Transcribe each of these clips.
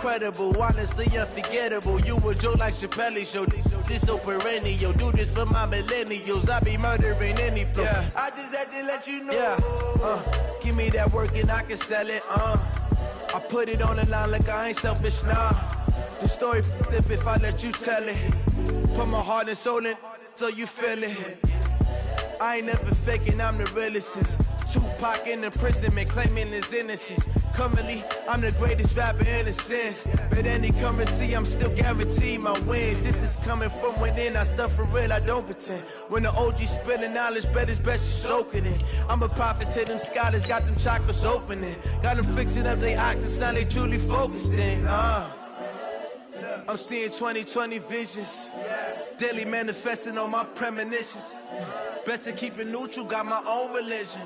incredible, honestly unforgettable. You a joke like Chappelle Show. This so perennial. Do this for my millennials. I be murdering any flow. Yeah. I just had to let you know. Yeah. Give me that work and I can sell it. I put it on the line like I ain't selfish, nah. The story flip if I let you tell it. Put my heart and soul in so you feel it. I ain't never faking, I'm the realest since Tupac in imprisonment, claiming his innocence. Currently, I'm the greatest rapper in a sense. But any currency, I'm still guaranteed my wins. This is coming from within, I stuff for real, I don't pretend. When the OG spilling knowledge, bet it's best you soak it in. I'm a prophet to them scholars, got them chakras opening. Got them fixing up they octaves, now they truly focused in. I'm seeing 2020 visions. Daily manifesting on my premonitions. Best to keep it neutral, got my own religion.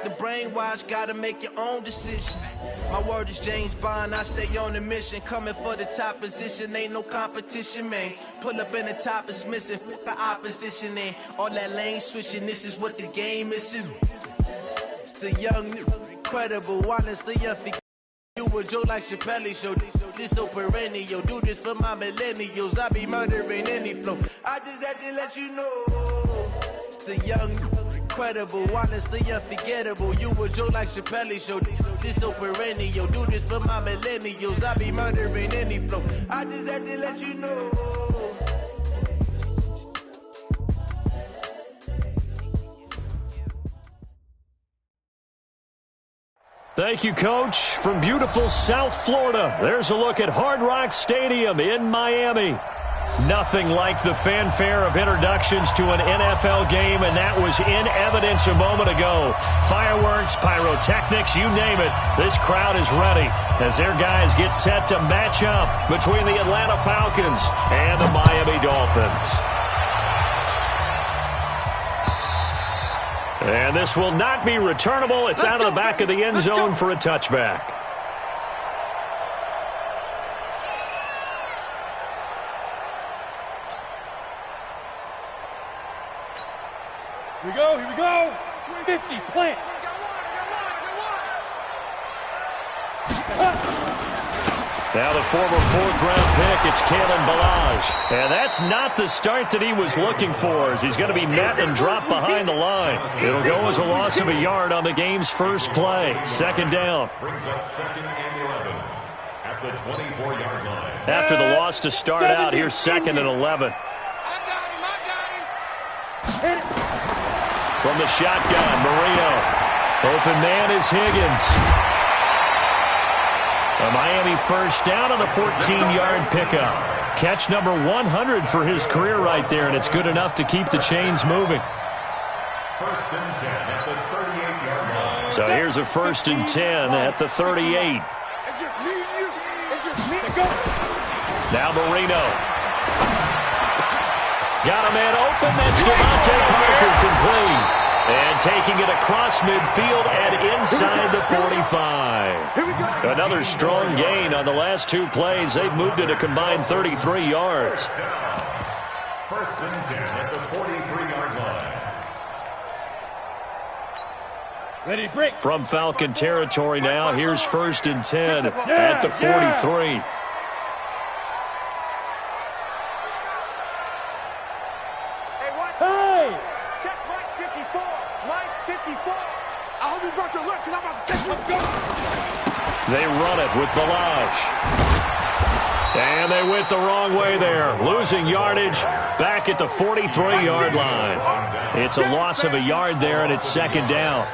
The brainwash, gotta make your own decision. My word is James Bond, I stay on a mission. Coming for the top position, ain't no competition, man. Pull up in the top is missing, the opposition in. All that lane switching, this is what the game is. It's the young, incredible, honestly unforgettable. You a joke like Chappelle Show. This so perennial. Do this for my millennials. I be murdering any flow. I just had to let you know. It's the young, incredible, honestly unforgettable. You a joke like Chappelle Show. This so perennial. Do this for my millennials. I be murdering any flow. I just had to let you know. Thank you, Coach. From beautiful South Florida, there's a look at Hard Rock Stadium in Miami. Nothing like the fanfare of introductions to an NFL game, and that was in evidence a moment ago. Fireworks, pyrotechnics, you name it. This crowd is ready as their guys get set to match up between the Atlanta Falcons and the Miami Dolphins. And this will not be returnable. It's out of the back of the end zone for a touchback. Here we go, here we go. 50, plant. Now the former fourth-round pick, it's Kalen Ballage. And that's not the start that he was looking for, as he's going to be met and dropped behind the line. It'll go as a loss of a yard on the game's first play. Second down. Brings up 2nd and 11 at the 24-yard line. After the loss to start out, here's 2nd and 11. From the shotgun, Marino. Open man is Higgins. A Miami first down on the 14-yard pickup. Catch number 100 for his career right there, and it's good enough to keep the chains moving. 1st and 10 at the 38-yard line. So here's a 1st and 10 at the 38. It's just me and you. It's just me. Go. Now Marino. Got a man open. That's Devontae Parker complete. And taking it across midfield and inside the 45. Another strong gain on the last two plays. They've moved it a combined 33 yards. 1st and 10 at the 43-yard line. Ready, break. From Falcon territory now, here's 1st and 10 at the 43. They run it with Ballage. And they went the wrong way there. Losing yardage back at the 43-yard line. It's a loss of a yard there, and it's 2nd down.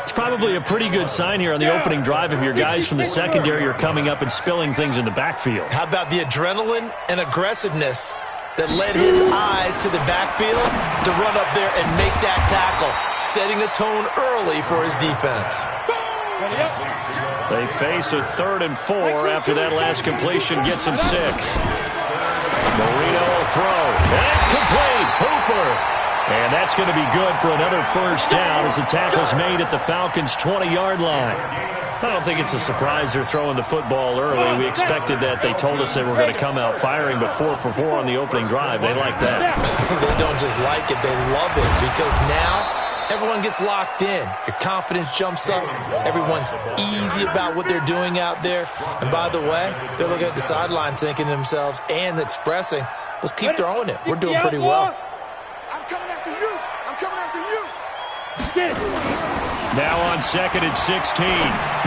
It's probably a pretty good sign here on the opening drive if your guys from the secondary are coming up and spilling things in the backfield. How about the adrenaline and aggressiveness that led his eyes to the backfield to run up there and make that tackle, setting the tone early for his defense. They face a 3rd and 4 after that last completion gets him 6. Marino will throw. And it's complete. Hooper. And that's going to be good for another first down as the tackle's made at the Falcons' 20-yard line. I don't think it's a surprise they're throwing the football early. We expected that. They told us they were going to come out firing, but 4 for 4 on the opening drive. They like that. They don't just like it. They love it because now everyone gets locked in. Your confidence jumps up. Everyone's easy about what they're doing out there. And by the way, they're looking at the sideline thinking to themselves and expressing, let's keep throwing it. We're doing pretty well. I'm coming after you. I'm coming after you. Get it. Now on 2nd and 16,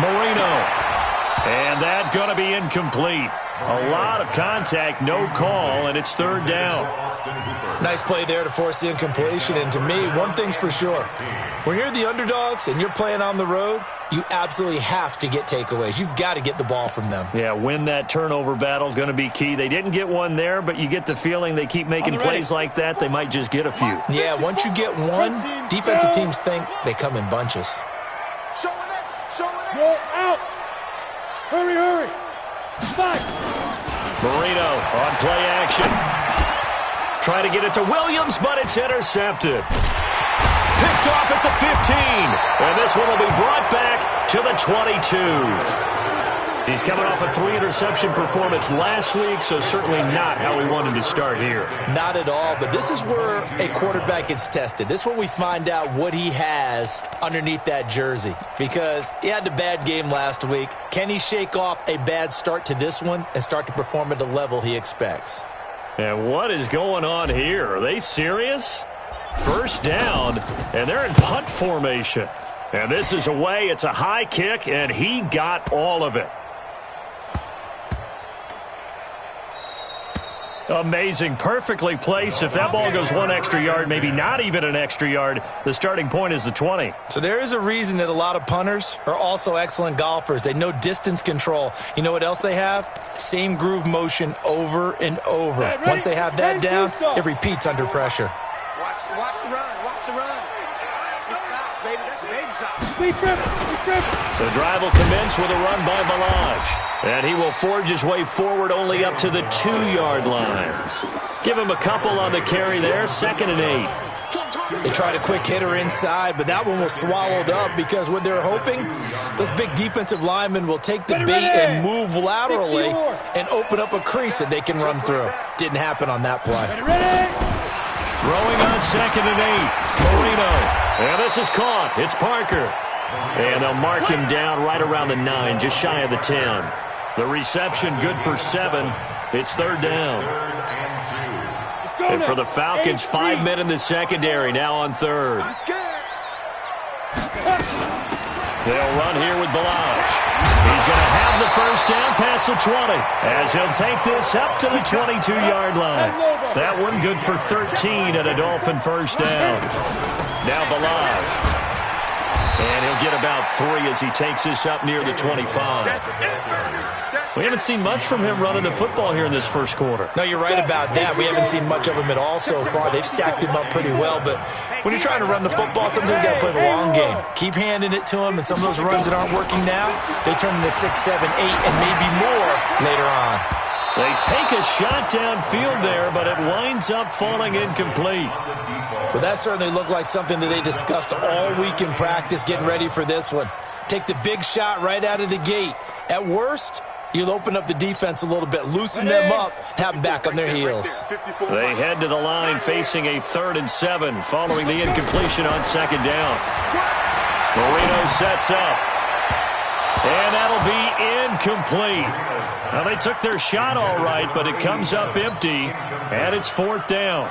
Marino. And that's going to be incomplete. A lot of contact, no call, and it's 3rd down. Nice play there to force the incompletion. And to me, one thing's for sure. When you're the underdogs and you're playing on the road, you absolutely have to get takeaways. You've got to get the ball from them. Yeah, win that turnover battle, going to be key. They didn't get one there, but you get the feeling they keep making plays like that, they might just get a few. Yeah, once you get one, defensive teams think they come in bunches. Roll out. Hurry, hurry. Fight. Marino on play action. Trying to get it to Williams, but it's intercepted. Picked off at the 15. And this one will be brought back to the 22. He's coming off a 3-interception performance last week, so certainly not how he wanted to start here. Not at all, but this is where a quarterback gets tested. This is where we find out what he has underneath that jersey, because he had a bad game last week. Can he shake off a bad start to this one and start to perform at the level he expects? And what is going on here? Are they serious? 1st down, and they're in punt formation. And this is away. It's a high kick, and he got all of it. Amazing. Perfectly placed. If that ball goes 1 extra yard, maybe not even an extra yard, the starting point is the 20. So there is a reason that a lot of punters are also excellent golfers. They know distance control. You know what else they have? Same groove motion over and over. Once they have that down, it repeats under pressure. Watch the run. Watch the run. It's south, baby. That's baby south. We trip. The drive will commence with a run by Balaj. And he will forge his way forward only up to the 2-yard line. Give him a couple on the carry there. 2nd and 8. They tried a quick hitter inside, but that one was swallowed up because what they're hoping, those big defensive linemen will take the bait and move laterally and open up a crease that they can run through. Didn't happen on that play. Throwing on 2nd and 8. Marino. And this is caught. It's Parker. And they'll mark him down right around the 9, just shy of the 10. The reception good for 7. It's 3rd down. And for the Falcons, 5 men in the secondary now on 3rd. They'll run here with Balaj. He's going to have the 1st down past the 20 as he'll take this up to the 22-yard line. That one good for 13 and a Dolphin 1st down. Now Balaj. And he'll get about 3 as he takes this up near the 25. We haven't seen much from him running the football here in this 1st quarter. No, you're right about that. We haven't seen much of him at all so far. They've stacked him up pretty well, but when you're trying to run the football, sometimes you got to play the long game. Keep handing it to him, and some of those runs that aren't working now, they turn into 6, 7, 8, and maybe more later on. They take a shot downfield there, but it winds up falling incomplete. Well, that certainly looked like something that they discussed all week in practice getting ready for this one. Take the big shot right out of the gate. At worst, you'll open up the defense a little bit, loosen them up, have them back on their heels. They head to the line facing a 3rd and 7 following the incompletion on 2nd down. Marino sets up. And that'll be incomplete. Now, they took their shot all right, but it comes up empty, and it's 4th down.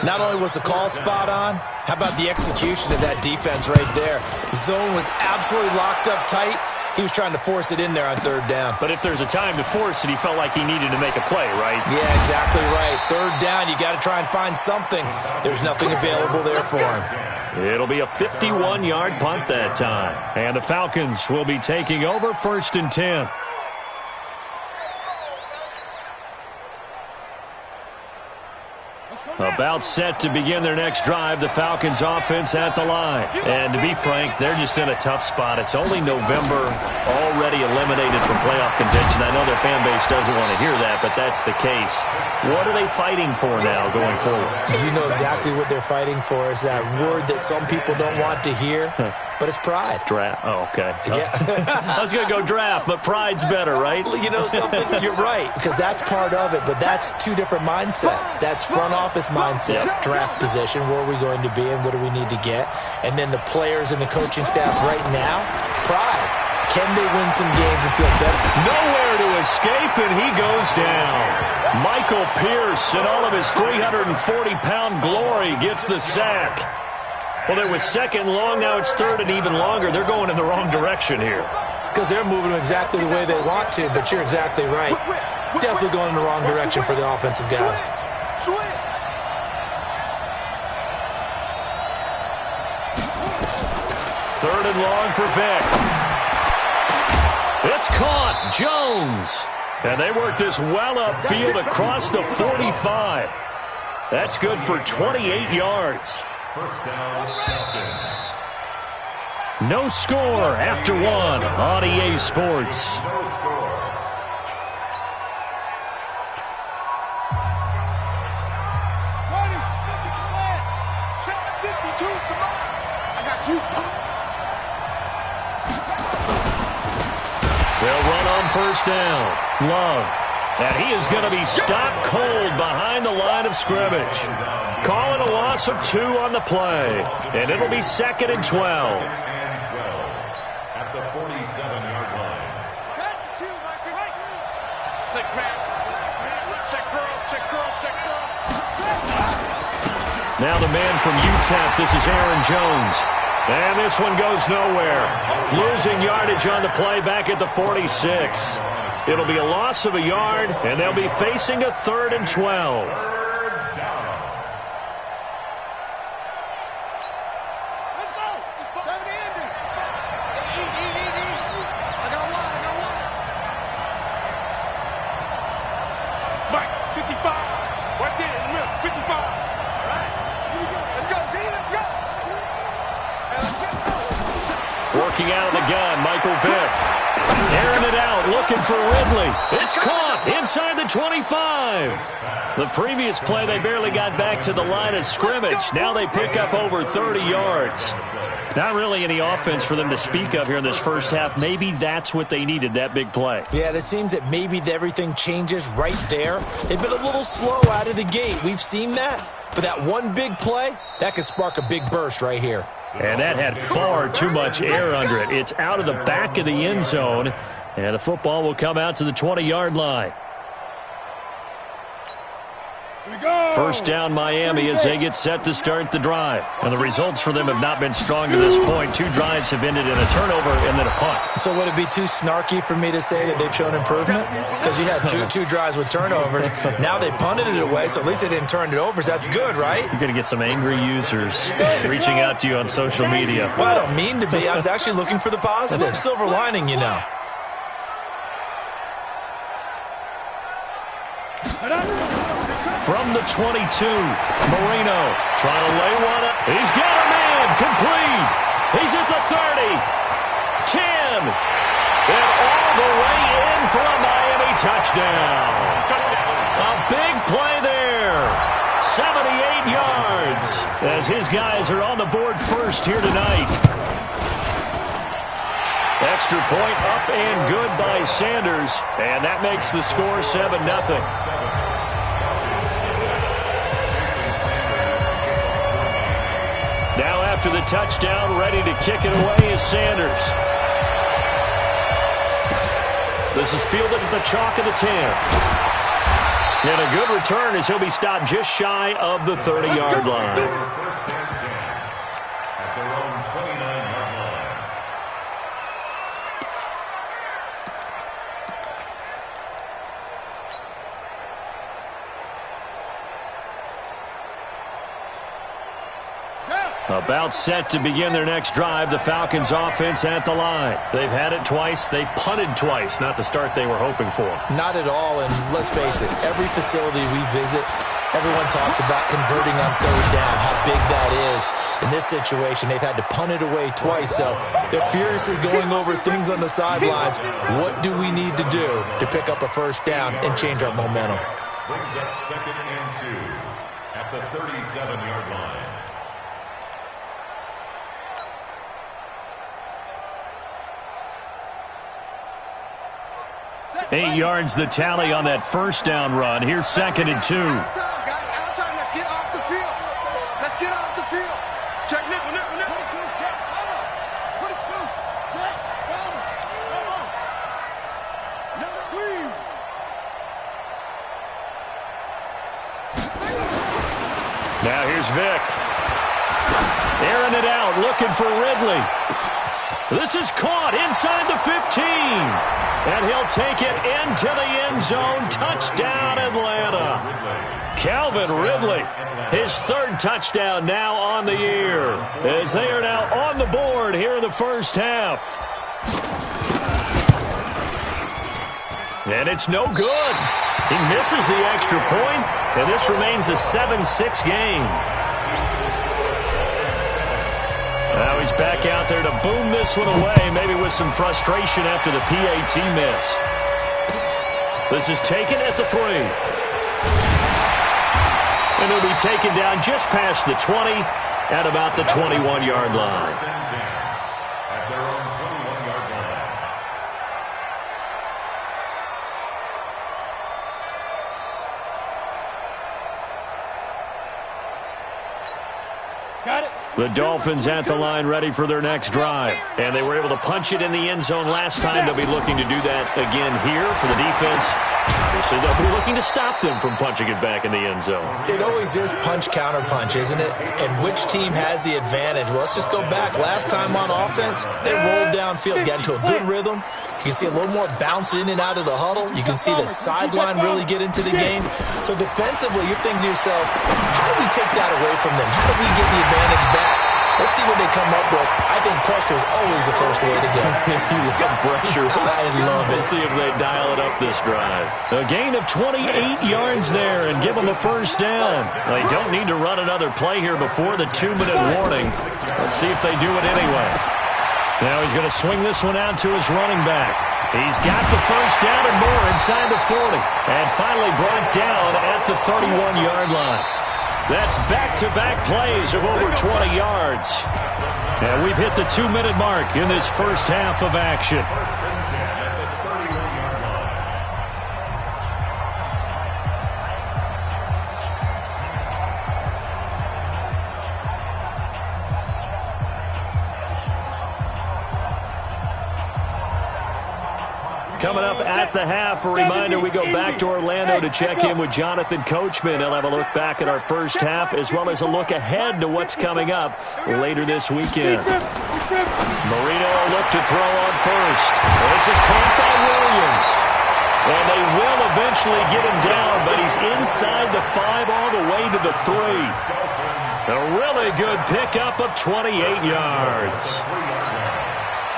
Not only was the call spot on, how about the execution of that defense right there? Zone was absolutely locked up tight. He was trying to force it in there on 3rd down. But if there's a time to force it, he felt like he needed to make a play, right? Yeah, exactly right. 3rd down, you got to try and find something. There's nothing available there for him. It'll be a 51-yard punt that time. And the Falcons will be taking over 1st and 10. About set to begin their next drive, the Falcons offense at the line. And to be frank, they're just in a tough spot. It's only November, already eliminated from playoff contention. I know their fan base doesn't want to hear that, but that's the case. What are they fighting for now going forward? You know exactly what they're fighting for is that word that some people don't want to hear. but it's pride. Draft. Oh, okay. Yeah. I was going to go draft, but pride's better, right? You know something? You're right, because that's part of it, but that's two different mindsets. That's front office mindset, draft position, where are we going to be and what do we need to get? And then the players and the coaching staff right now, pride. Can they win some games and feel better? Nowhere to escape, and he goes down. Michael Pierce, in all of his 340-pound glory, gets the sack. Well, it was second and long. Now it's third and even longer. They're going in the wrong direction here. Because they're moving exactly the way they want to, but you're exactly right. Definitely going in the wrong direction for the offensive guys. Third and long for Vic. It's caught. Jones. And they work this well upfield across the 45. That's good for 28 yards. First down, Falcons. No score after one on EA Sports. No score. They'll run on first down. Love. And he is going to be stopped cold behind the line of scrimmage. Calling a loss of 2 on the play. And it'll be second and 12. At the 47-yard line. 6-man. Check girls, check girls, check girls. Now the man from UTEP, this is Aaron Jones. And this one goes nowhere. Losing yardage on the play back at the 46. It'll be a loss of a yard, and they'll be facing a 3rd and 12. Let's go. 70 ending. I got one. Mike, 55. Right there in the middle, 55. All right. Here we go. Let's go, D. Let's go. Working out of the gun, Michael Vick. Airing it out, looking for Ridley. It's caught inside the 25. The previous play, they barely got back to the line of scrimmage. Now they pick up over 30 yards. Not really any offense for them to speak of here in this first half. Maybe that's what they needed, that big play. Yeah, it seems that maybe everything changes right there. They've been a little slow out of the gate. We've seen that. But that one big play, that could spark a big burst right here. And that had far too much air under it. It's out of the back of the end zone. And the football will come out to the 20-yard line. First down Miami as they get set to start the drive. And the results for them have not been strong to this point. 2 drives have ended in a turnover and then a punt. So would it be too snarky for me to say that they've shown improvement? Because you had two drives with turnovers. Now they punted it away, so at least they didn't turn it over. So that's good, right? You're going to get some angry users reaching out to you on social media. Well, I don't mean to be. I was actually looking for the positive. Silver lining, you know. From the 22, Marino trying to lay one up. He's got a man complete. He's at the 30, 10, and all the way in for a Miami touchdown. A big play there. 78 yards as his guys are on the board first here tonight. Extra point up and good by Sanders, and that makes the score 7-0. Now after the touchdown, ready to kick it away is Sanders. This is fielded at the chalk of the 10. And a good return as he'll be stopped just shy of the 30-yard line. About set to begin their next drive, the Falcons offense at the line. They've had it twice. They've punted twice. Not the start they were hoping for. Not at all, and let's face it, every facility we visit, everyone talks about converting on third down, how big that is. In this situation, they've had to punt it away twice, so they're furiously going over things on the sidelines. What do we need to do to pick up a first down and change our momentum? Brings up 2nd and 2 at the 37-yard line. 8 yards the tally on that first down run. Here's 2nd and 2. Out time. Let's get off the field. Let's get off the field. Check nickel. 22, check. 22, check. Number 3. Now here's Vic. Airing it out, looking for Ridley. This is caught inside the 15. And he'll take it into the end zone. Touchdown, Atlanta. Calvin Ridley, his 3rd touchdown now on the year, as they are now on the board here in the first half. And it's no good. He misses the extra point, and this remains a 7-6 game. Now he's back out there to boom this one away, maybe with some frustration after the PAT miss. This is taken at the 3. And he'll be taken down just past the 20 at about the 21-yard line. At their own 21-yard line. Got it. The Dolphins at the line ready for their next drive. And they were able to punch it in the end zone last time. They'll be looking to do that again here for the defense. Obviously, they'll be looking to stop them from punching it back in the end zone. It always is punch-counter-punch, isn't it? And which team has the advantage? Well, let's just go back. Last time on offense, they rolled downfield, got into a good rhythm. You can see a little more bounce in and out of the huddle. You can see the sideline really get into the game. So defensively, you're thinking to yourself, how do we take that away from them? How do we get the advantage back? Let's see what they come up with. I think pressure is always the first way to go. You love pressure. I love it. We'll see if they dial it up this drive. A gain of 28 yards there and give them the first down. They don't need to run another play here before the 2-minute warning. Let's see if they do it anyway. Now he's going to swing this one out to his running back. He's got the first down and more inside the 40. And finally brought down at the 31-yard line. That's back-to-back plays of over 20 yards. And we've hit the 2-minute mark in this first half of action. Coming up at the half, a reminder, we go back to Orlando to check in with Jonathan Coachman. He'll have a look back at our first half as well as a look ahead to what's coming up later this weekend. Marino will look to throw on first. This is caught by Williams. And they will eventually get him down, but he's inside the 5 all the way to the 3. A really good pickup of 28 yards.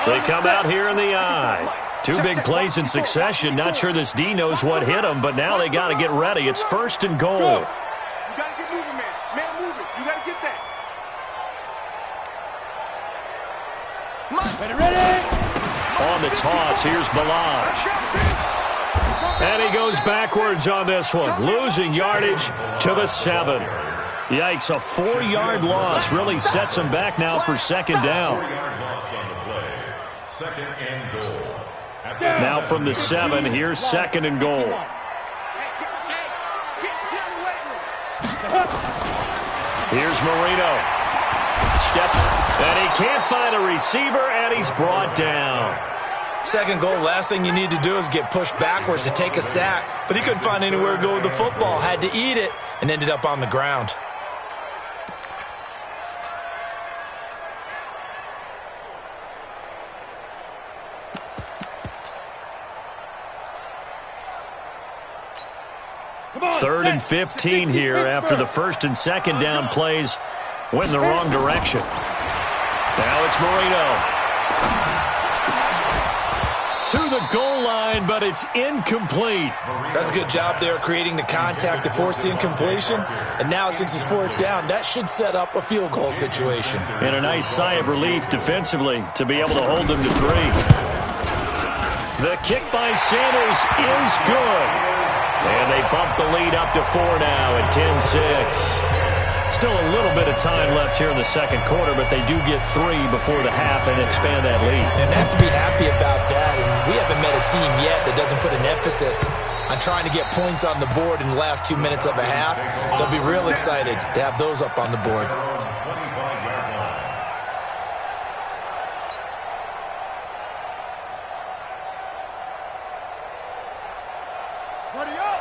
They come out here in the eye. 2 big plays in succession. Not sure this D knows what hit him, but now they got to get ready. It's 1st and goal. You got to get moving, man. Man, moving. You got to get that. Ready? On the toss, here's Balaj. And he goes backwards on this one, losing yardage to the 7. Yikes, a 4-yard loss really sets him back now for 2nd down. 4-yard loss on the play. 2nd and goal. Now from the 7, here's 2nd and goal. Here's Marino. Steps, and he can't find a receiver, and he's brought down. 2nd goal, last thing you need to do is get pushed backwards to take a sack. But he couldn't find anywhere to go with the football. Had to eat it and ended up on the ground. Third and 15 here after the 1st and 2nd down plays went in the wrong direction. Now it's Marino. To the goal line, but it's incomplete. That's a good job there creating the contact to force the incompletion. And now since it's 4th down, that should set up a field goal situation. And a nice sigh of relief defensively to be able to hold them to 3. The kick by Sanders is good. And they bump the lead up to 4 now at 10-6. Still a little bit of time left here in the second quarter, but they do get 3 before the half and expand that lead. And they have to be happy about that. And we haven't met a team yet that doesn't put an emphasis on trying to get points on the board in the last 2 minutes of a half. They'll be real excited to have those up on the board.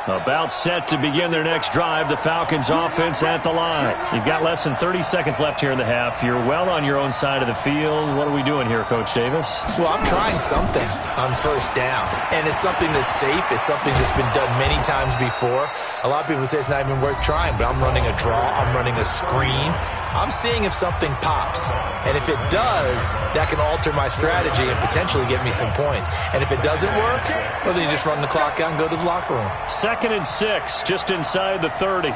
About set to begin their next drive, the Falcons offense at the line. You've got less than 30 seconds left here in the half. You're well on your own side of the field. What are we doing here, Coach Davis? Well, I'm trying something on first down, and it's something that's safe. It's something that's been done many times before. A lot of people say it's not even worth trying, but I'm running a draw. I'm running a screen. I'm seeing if something pops. And if it does, that can alter my strategy and potentially get me some points. And if it doesn't work, well, then you just run the clock out and go to the locker room. 2nd and 6, just inside the 30.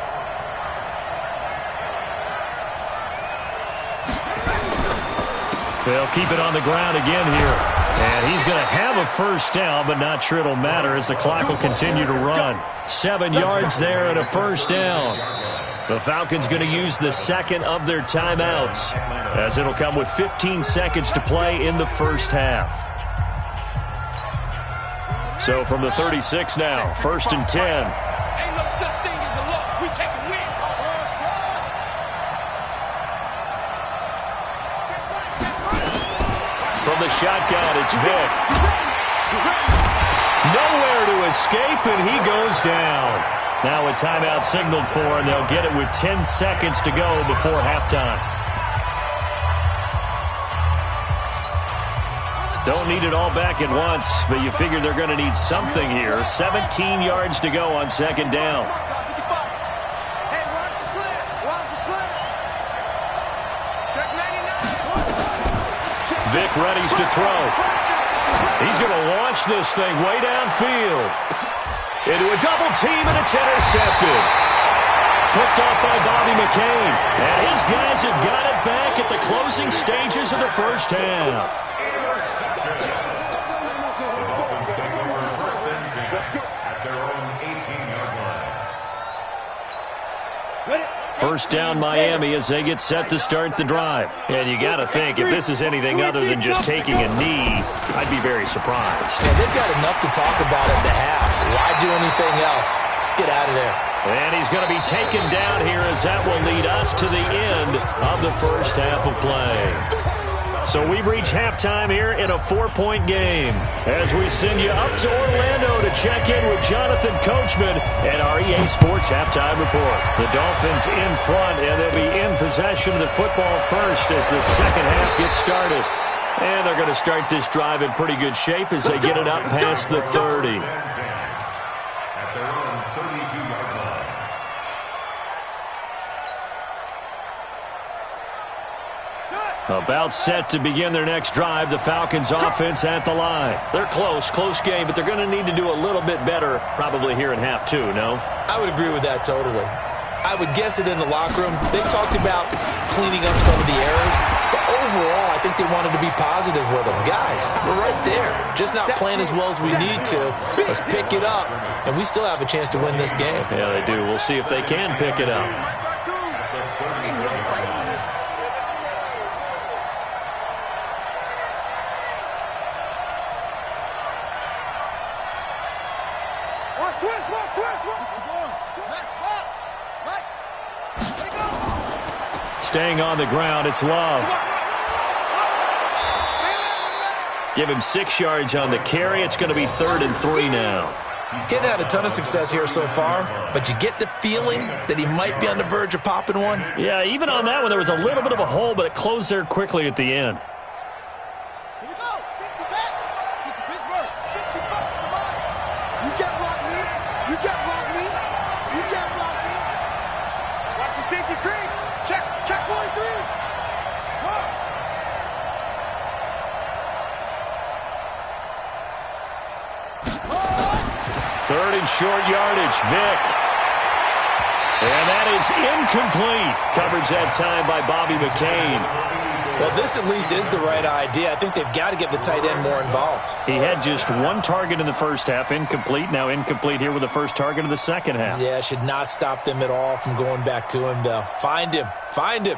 They'll keep it on the ground again here. And he's going to have a first down, but not sure it'll matter as the clock will continue to run. 7 yards there and a first down. The Falcons going to use the second of their timeouts, as it'll come with 15 seconds to play in the first half. So from the 36 now, 1st and 10. Ain't no such thing as a loss. We take a win. From the shotgun, it's Vic. Nowhere to escape, and he goes down. Now a timeout signaled for, and they'll get it with 10 seconds to go before halftime. Don't need it all back at once, but you figure they're going to need something here. 17 yards to go on 2nd down. Hey, watch the slant. Watch the slant. Check 99. Vic readies to throw. He's going to launch this thing way downfield. Into a double team, and it's intercepted. Picked off by Bobby McCain. And his guys have got it back at the closing stages of the first half. First down Miami as they get set to start the drive. And you got to think, if this is anything other than just taking a knee, I'd be very surprised. Yeah, they've got enough to talk about at the half. Why do anything else? Just get out of there. And he's going to be taken down here as that will lead us to the end of the first half of play. So we've reached halftime here in a 4-point game as we send you up to Orlando to check in with Jonathan Coachman and our EA Sports Halftime Report. The Dolphins in front, and they'll be in possession of the football first as the second half gets started. And they're going to start this drive in pretty good shape as they get it up past the 30. About set to begin their next drive, the Falcons offense at the line. They're close game, but they're going to need to do a little bit better probably here in half 2, no? I would agree with that totally. I would guess it in the locker room. They talked about cleaning up some of the errors, but overall, I think they wanted to be positive with them. Guys, we're right there. Just not playing as well as we need to. Let's pick it up, and we still have a chance to win this game. Yeah, they do. We'll see if they can pick it up. In your face. Staying on the ground, it's Love. Give him 6 yards on the carry. It's going to be 3rd and 3 now. Getting had a ton of success here so far, but you get the feeling that he might be on the verge of popping one. Yeah, even on that one, there was a little bit of a hole, but it closed there quickly at the end. Third and short yardage, Vic. And that is incomplete. Coverage that time by Bobby McCain. Well, this at least is the right idea. I think they've got to get the tight end more involved. He had just one target in the first half, incomplete. Now incomplete here with the first target of the second half. Yeah, should not stop them at all from going back to him, though. Find him. Find him.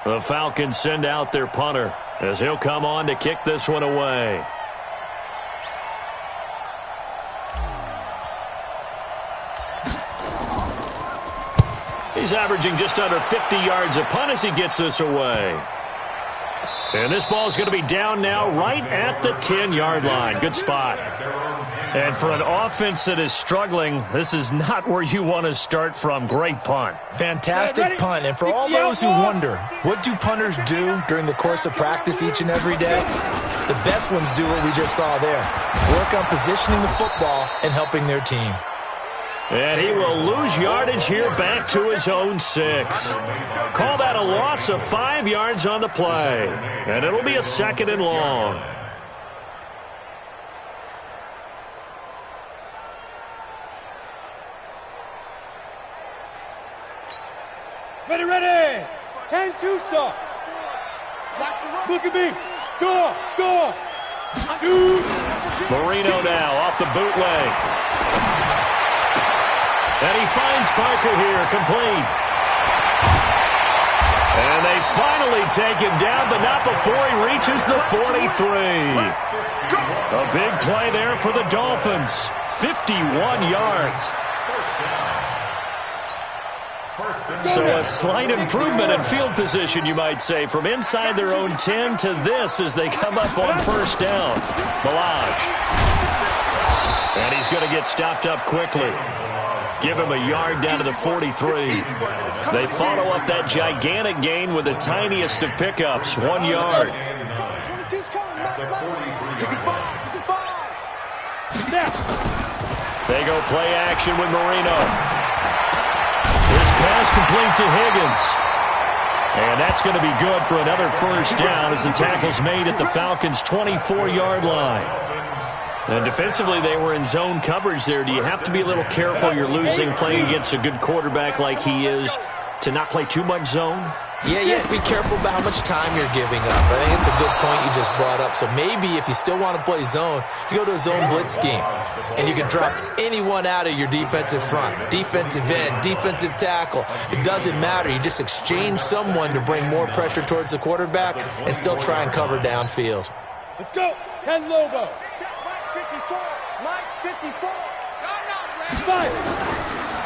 The Falcons send out their punter as he'll come on to kick this one away. He's averaging just under 50 yards a punt as he gets this away. And this ball is going to be down now right at the 10-yard line. Good spot. And for an offense that is struggling, this is not where you want to start from. Great punt. Fantastic punt. And for all those who wonder, what do punters do during the course of practice each and every day? The best ones do what we just saw there. Work on positioning the football and helping their team. And he will lose yardage here back to his own 6. Call that a loss of 5 yards on the play. And it'll be a 2nd and long. Ready, ready. 10-2, sir. Look at me. Go. Shoot. Marino now off the bootleg. And he finds Parker here, complete. And they finally take him down, but not before he reaches the 43. A big play there for the Dolphins. 51 yards. So a slight improvement in field position, you might say, from inside their own 10 to this as they come up on first down. Balaj. And he's going to get stopped up quickly. Give him a yard down to the 43. They follow up that gigantic gain with the tiniest of pickups, 1 yard. They go play action with Marino. This pass complete to Higgins. And that's going to be good for another first down as the tackle's made at the Falcons' 24-yard line. And defensively, they were in zone coverage there. Do you have to be a little careful? You're losing playing against a good quarterback like he is to not play too much zone? Yeah, you have to be careful about how much time you're giving up. I think it's a good point you just brought up. So maybe if you still want to play zone, you go to a zone blitz scheme. And you can drop anyone out of your defensive front. Defensive end, defensive tackle. It doesn't matter. You just exchange someone to bring more pressure towards the quarterback and still try and cover downfield. Let's go. 10 logo.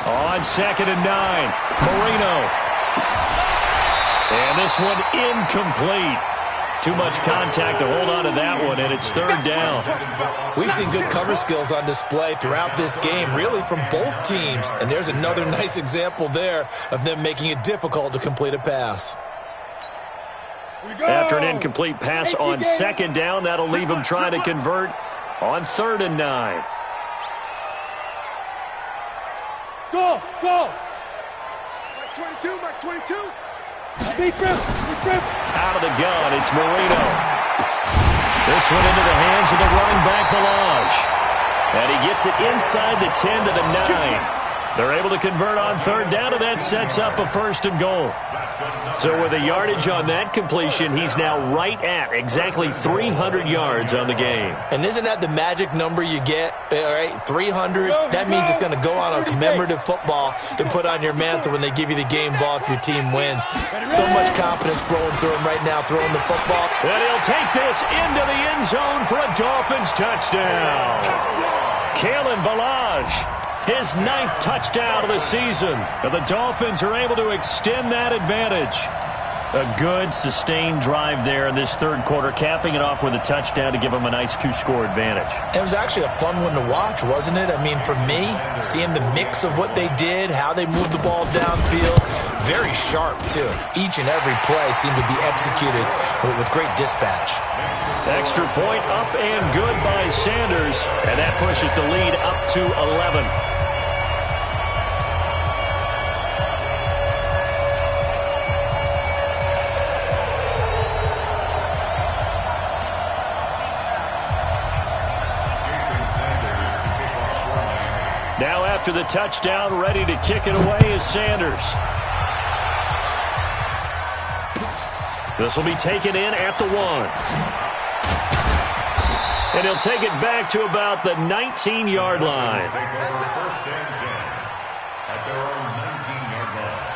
On 2nd and 9, Marino. And this one incomplete. Too much contact to hold on to that one, and it's 3rd down. We've seen good cover skills on display throughout this game, really from both teams. And there's another nice example there of them making it difficult to complete a pass. After an incomplete pass on 2nd down, that'll leave him trying to convert on 3rd and 9. Go. Mike 22, Mike 22. Deep rip. Out of the gun, it's Marino. This one into the hands of the running back, Balaj. And he gets it inside the 10 to the 9. They're able to convert on 3rd down, and that sets up a 1st and goal. So with a yardage on that completion, he's now right at exactly 300 yards on the game. And isn't that the magic number you get, all right, 300? That means it's going to go on a commemorative football to put on your mantle when they give you the game ball if your team wins. So much confidence flowing through him right now, throwing the football. And he'll take this into the end zone for a Dolphins touchdown. Kalen Balaj. His 9th touchdown of the season. And the Dolphins are able to extend that advantage. A good, sustained drive there in this 3rd quarter, capping it off with a touchdown to give them a nice 2-score advantage. It was actually a fun one to watch, wasn't it? I mean, for me, seeing the mix of what they did, how they moved the ball downfield, very sharp, too. Each and every play seemed to be executed with great dispatch. Extra point up and good by Sanders, and that pushes the lead up to 11. Now after the touchdown, ready to kick it away is Sanders. This will be taken in at the 1. And he'll take it back to about the 19-yard line. Take over first and 10 at their own 19-yard line.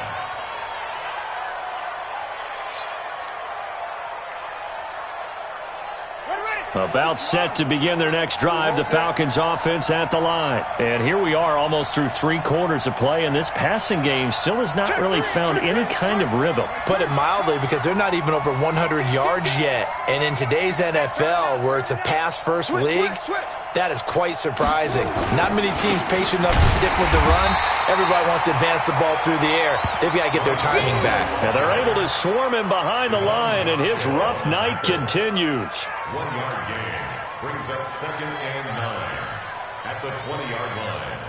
About set to begin their next drive, the Falcons offense at the line. And here we are almost through 3 quarters of play, and this passing game still has not really found any kind of rhythm. Put it mildly, because they're not even over 100 yards yet. And in today's NFL, where it's a pass-first league, that is quite surprising. Not many teams patient enough to stick with the run. Everybody wants to advance the ball through the air. They've got to get their timing back. And they're able to swarm him behind the line, and his rough night continues. 1-yard gain brings up 2nd and 9 at the 20-yard line.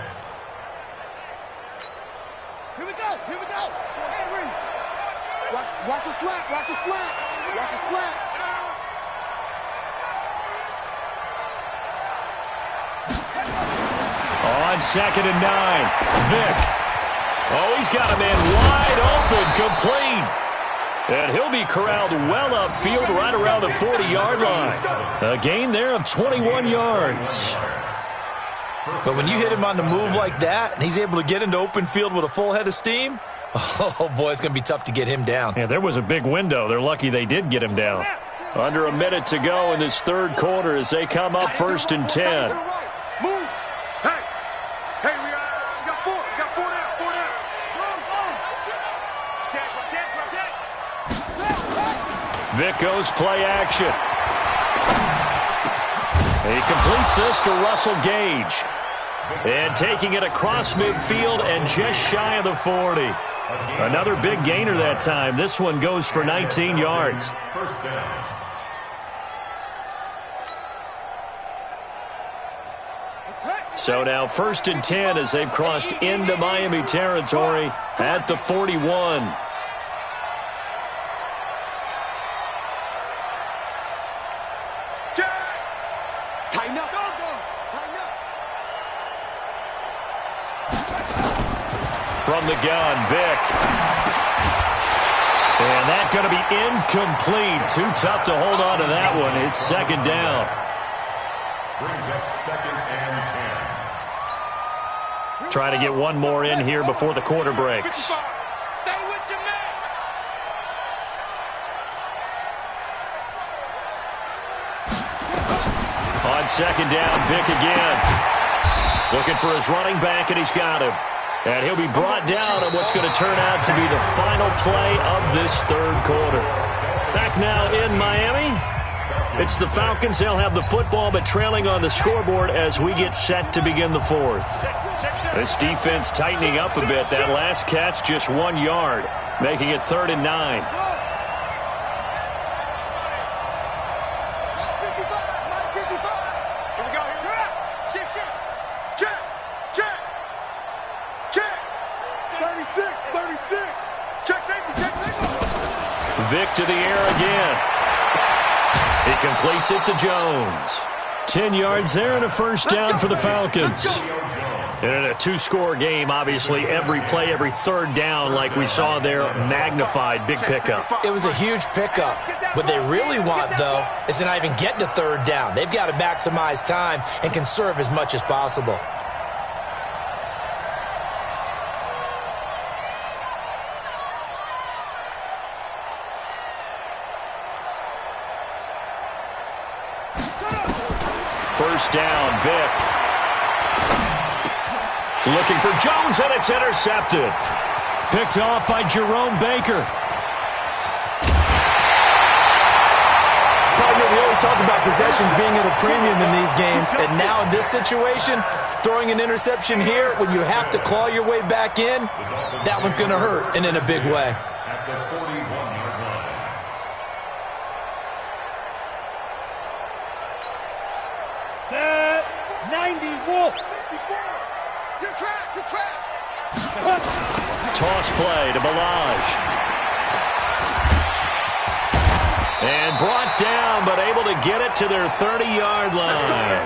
Here we go. Here we go. Henry. Watch the slant. Watch the slant. Watch the slant. On 2nd and 9, Vick. Oh, he's got a man wide open, complete. And he'll be corralled well upfield right around the 40-yard line. A gain there of 21 yards. But when you hit him on the move like that, and he's able to get into open field with a full head of steam, oh, boy, it's going to be tough to get him down. Yeah, there was a big window. They're lucky they did get him down. Under a minute to go in this 3rd quarter as they come up 1st and 10. Move. Hey, we got 4. We got 4 down. 4 down. Vick goes play action. He completes this to Russell Gage. And taking it across midfield and just shy of the 40. Another big gainer that time. This one goes for 19 yards. First down. So now 1st and 10 as they've crossed into Miami territory at the 41. Tighten up. Tighten up. From the gun, Vick. And that's going to be incomplete. Too tough to hold on to that one. It's 2nd down. Brings up 2nd and 10. Try to get one more in here before the quarter breaks. Stay with your man. On 2nd down, Vick again. Looking for his running back, and he's got him. And he'll be brought down on what's going to turn out to be the final play of this 3rd quarter. Back now in Miami. It's the Falcons. They'll have the football, but trailing on the scoreboard as we get set to begin the 4th. This defense tightening up a bit. That last catch just 1 yard, making it 3rd and 9. Vick to the air again. He completes it to Jones. 10 yards there and a 1st down for the Falcons. And in a 2-score game, obviously, every play, every 3rd down, like we saw there, magnified, big pickup. It was a huge pickup. What they really want, though, is to not even get to 3rd down. They've got to maximize time and conserve as much as possible. First down, Vick. Looking for Jones, and it's intercepted. Picked off by Jerome Baker. Partner, we always talk about possessions being at a premium in these games, and now in this situation, throwing an interception here when you have to claw your way back in, that one's going to hurt, and in a big way. At the 41-yard line. Set. 90 Wolf. You're trapped. You're trapped. Toss play to Balaj. And brought down, but able to get it to their 30-yard line.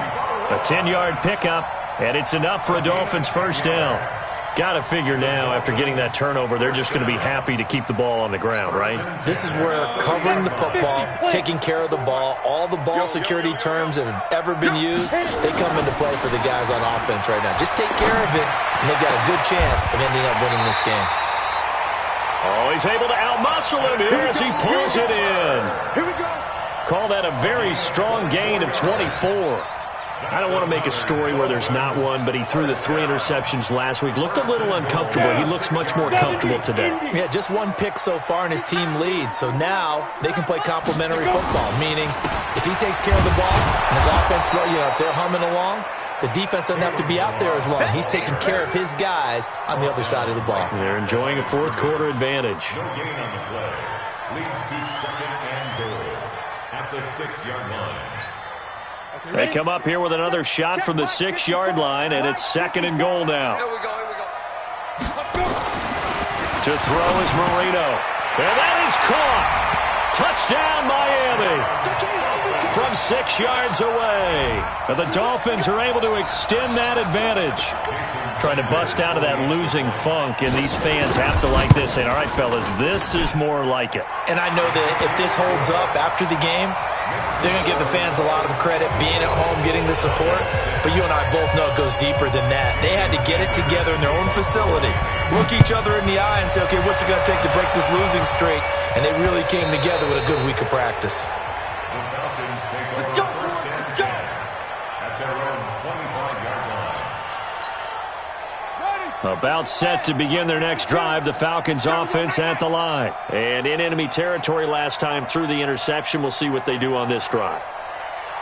A 10-yard pickup, and it's enough for a Dolphins 1st down. Got to figure now, after getting that turnover, they're just going to be happy to keep the ball on the ground, right? This is where covering the football, taking care of the ball, all the ball security terms that have ever been used, they come into play for the guys on offense right now. Just take care of it, and they've got a good chance of ending up winning this game. Oh, he's able to outmuscle him here as he pulls it in. Here we go. Call that a very strong gain of 24. I don't want to make a story where there's not one, but he threw the 3 interceptions last week. Looked a little uncomfortable. He looks much more comfortable today. Yeah, just 1 pick so far, and his team leads. So now they can play complementary football, meaning if he takes care of the ball and his offense, if they're humming along, the defense doesn't have to be out there as long. He's taking care of his guys on the other side of the ball. They're enjoying a fourth-quarter advantage. No gain on the play. Leads to 2nd and goal at the 6-yard line. They come up here with another shot from the 6-yard line, and it's 2nd and goal now. Here we go. Here we go. To throw is Marino. And that is caught. Touchdown, Miami. From 6 yards away. And the Dolphins are able to extend that advantage. Trying to bust out of that losing funk, and these fans have to like this. Saying, all right, fellas, this is more like it. And I know that if this holds up after the game, they're going to give the fans a lot of credit, being at home, getting the support. But you and I both know it goes deeper than that. They had to get it together in their own facility, look each other in the eye and say, okay, what's it going to take to break this losing streak? And they really came together with a good week of practice. Let's go, boys. Let's go. At their own 25-yard line. About set to begin their next drive, the Falcons offense at the line. And in enemy territory last time through the interception. We'll see what they do on this drive.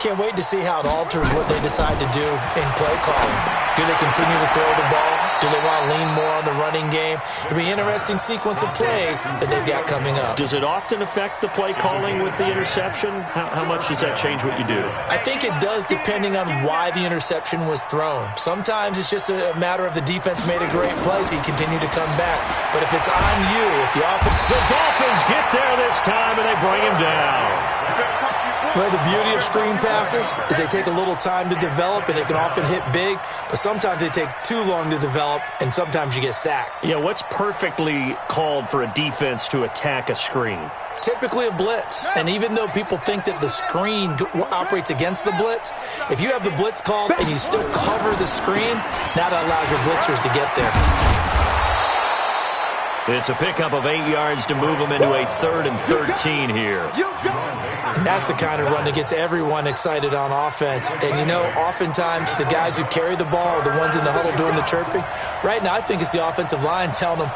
Can't wait to see how it alters what they decide to do in play calling. Do they continue to throw the ball? Do they want to lean more on the running game? It'll be an interesting sequence of plays that they've got coming up. Does it often affect the play calling with the interception? How much does that change what you do? I think it does, depending on why the interception was thrown. Sometimes it's just a matter of the defense made a great play, so you continue to come back. But if it's on you, if the offense... The Dolphins get there this time, and they bring him down. Well, the beauty of screen passes is they take a little time to develop, and they can often hit big, but sometimes they take too long to develop, and sometimes you get sacked. Yeah, what's perfectly called for a defense to attack a screen? Typically a blitz, and even though people think that the screen operates against the blitz, if you have the blitz called and you still cover the screen, now that allows your blitzers to get there. It's a pickup of 8 yards to move them into a 3rd and 13 here. And that's the kind of run that gets everyone excited on offense. And, oftentimes the guys who carry the ball are the ones in the huddle doing the chirping. Right now, I think it's the offensive line telling them,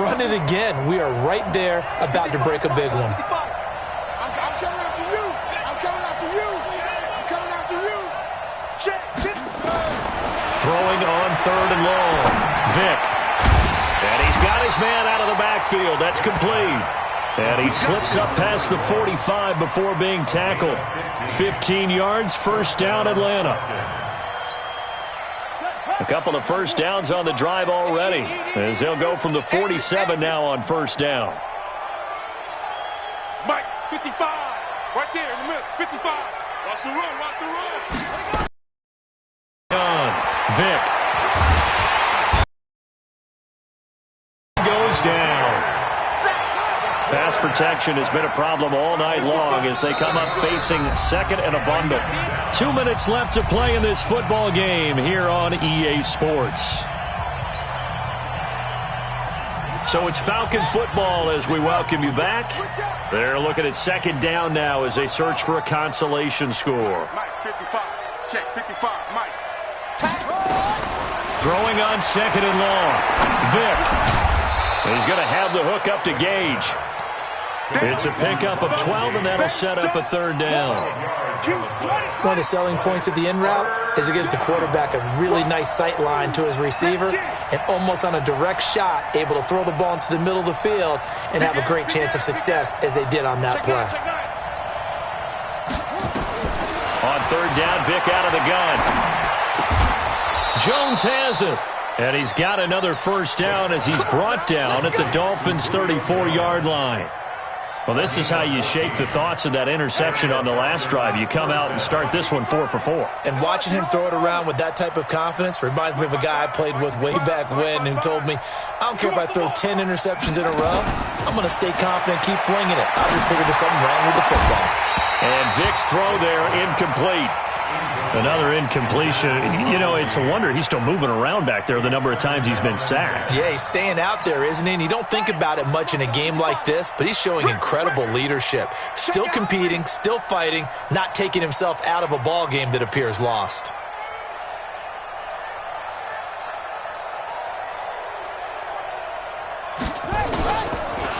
run it again. We are right there about to break a big one. I'm coming after you. I'm coming after you. I'm coming after you. Check. Throwing on 3rd and long. Vick. And he's got his man out of the backfield. That's complete. And he slips up past the 45 before being tackled. 15 yards, first down, Atlanta. A couple of first downs on the drive already, as they'll go from the 47 now on first down. Mike, 55. Right there in the middle. 55. Watch the run. Watch the run. Vick. Goes down. Pass protection has been a problem all night long as they come up facing 2nd and a bundle. 2 minutes left to play in this football game here on EA Sports. So it's Falcon football as we welcome you back. They're looking at 2nd down now as they search for a consolation score. Mike, 55. Check, 55. Mike. Throwing on 2nd and long. Vick. He's going to have the hook up to Gage. It's a pickup of 12, and that'll set up a 3rd down. One of the selling points of the in route is it gives the quarterback a really nice sight line to his receiver and almost on a direct shot able to throw the ball into the middle of the field and have a great chance of success as they did on that play. On 3rd down, Vick out of the gun. Jones has it. And he's got another first down as he's brought down at the Dolphins' 34-yard line. Well, this is how you shake the thoughts of that interception on the last drive. You come out and start this one 4 for 4. And watching him throw it around with that type of confidence reminds me of a guy I played with way back when who told me, I don't care if I throw 10 interceptions in a row, I'm going to stay confident, keep flinging it. I just figured there's something wrong with the football. And Vic's throw there, incomplete. Another incompletion. You know, it's a wonder he's still moving around back there the number of times he's been sacked. Yeah, he's staying out there, isn't he? And you don't think about it much in a game like this, but he's showing incredible leadership. Still competing, still fighting, not taking himself out of a ball game that appears lost.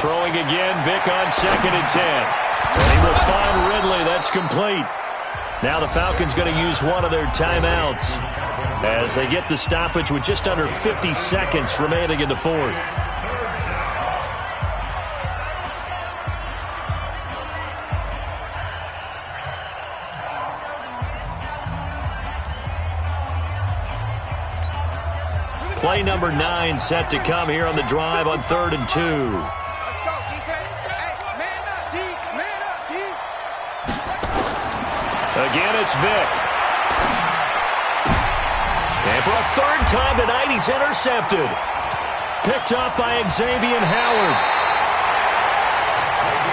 Throwing again, Vic on 2nd and 10. And he will find Ridley. That's complete. Now the Falcons going to use one of their timeouts as they get the stoppage with just under 50 seconds remaining in the fourth. Play number 9 set to come here on the drive on 3rd and 2. Let's go, defense. Hey, man up, D. Man up, D. Again, it's Vic. And for a 3rd time tonight, he's intercepted. Picked up by Xavier Howard.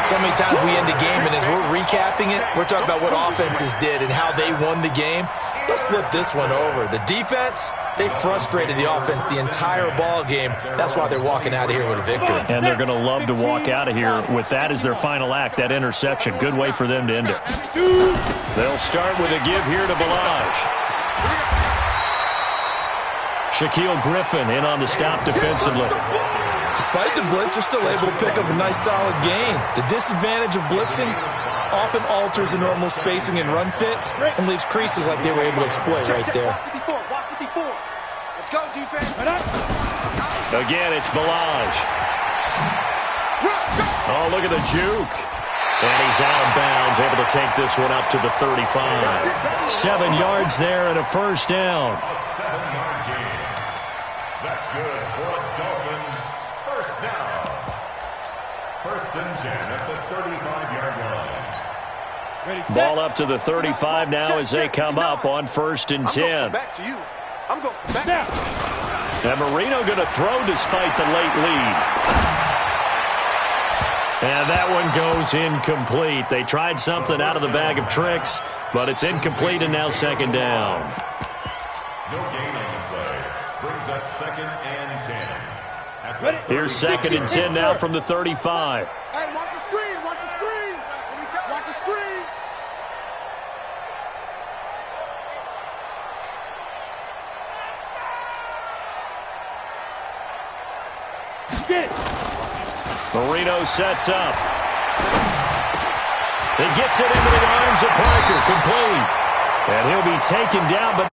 So many times we end the game, and as we're recapping it, we're talking about what offenses did and how they won the game. Let's flip this one over. The defense, they frustrated the offense the entire ball game. That's why they're walking out of here with a victory. And they're going to love to walk out of here with that as their final act, that interception. Good way for them to end it. They'll start with a give here to Balaj. Shaquille Griffin in on the stop defensively. Despite the blitz, they're still able to pick up a nice solid gain. The disadvantage of blitzing often alters the normal spacing and run fits and leaves creases like they were able to exploit right there. Walk 54. Let's go, defense. Again, it's Balaj. Oh, look at the juke. And he's out of bounds, able to take this one up to the 35. 7 yards there and a first down. A 7-yard gain. That's good for a Dolphins first down. 1st and 10 at the 35-yard line. Ball up to the 35 now as they come up on 1st and 10. Back to you. I'm going back. And Marino going to throw despite the late lead. And that one goes incomplete. They tried something out of the bag of tricks, but it's incomplete and now 2nd down. No gain on the play. Brings up 2nd and 10. Here's 2nd and 10 now from the 35. Hey, watch the screen. Watch the screen. Watch the screen. Get it. Marino sets up. He gets it into the arms of Parker, complete. And he'll be taken down, but